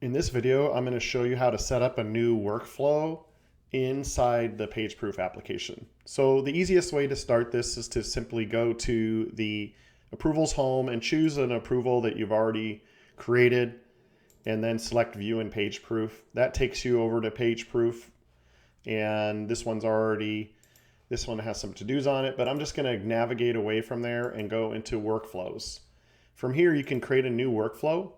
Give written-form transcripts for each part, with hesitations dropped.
In this video, I'm going to show you how to set up a new workflow inside the PageProof application. So the easiest way to start this is to simply go to the approvals home and choose an approval that you've already created and then select view in PageProof. That takes you over to PageProof, and this one has some to-dos on it, but I'm just going to navigate away from there and go into workflows. From here, you can create a new workflow,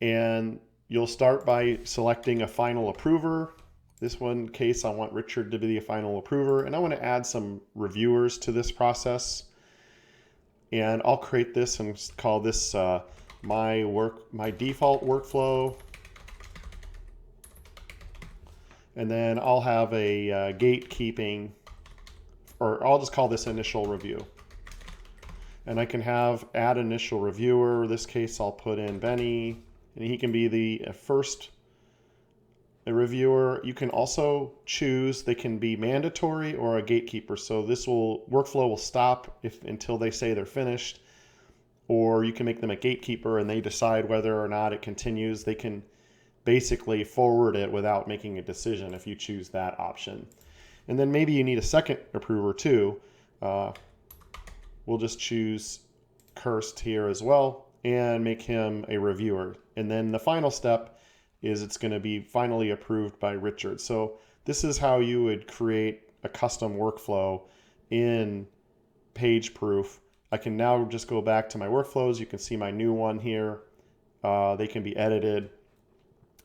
and you'll start by selecting a final approver. This one case, I want Richard to be the final approver, and I want to add some reviewers to this process. And I'll create this and call this my default workflow. And then I'll have a gatekeeping, or I'll just call this initial review. And I can have add initial reviewer. In this case, I'll put in Benny, and he can be the first reviewer. You can also choose, they can be mandatory or a gatekeeper. So this workflow will stop until they say they're finished, or you can make them a gatekeeper and they decide whether or not it continues. They can basically forward it without making a decision if you choose that option. And then maybe you need a second approver too. We'll just choose Kirst here as well and make him a reviewer. And then the final step is it's going to be finally approved by Richard. So this is how you would create a custom workflow in PageProof. I can now just go back to my workflows. You can see my new one here. They can be edited,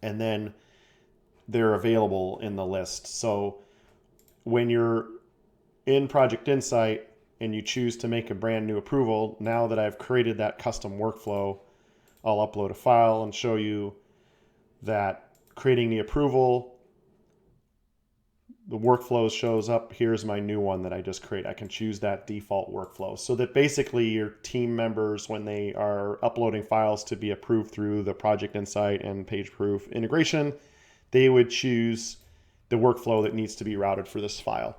and then they're available in the list. So when you're in Project Insight and you choose to make a brand new approval, now that I've created that custom workflow, I'll upload a file and show you that creating the approval, the workflow shows up. Here's my new one that I just created. I can choose that default workflow so that basically your team members, when they are uploading files to be approved through the Project Insight and PageProof integration, they would choose the workflow that needs to be routed for this file.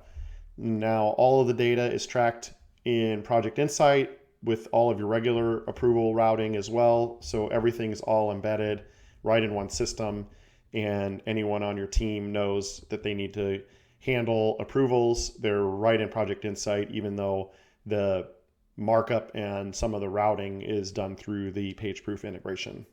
Now, all of the data is tracked in Project Insight with all of your regular approval routing as well. So everything is all embedded right in one system, and anyone on your team knows that they need to handle approvals. They're right in Project Insight, even though the markup and some of the routing is done through the PageProof integration.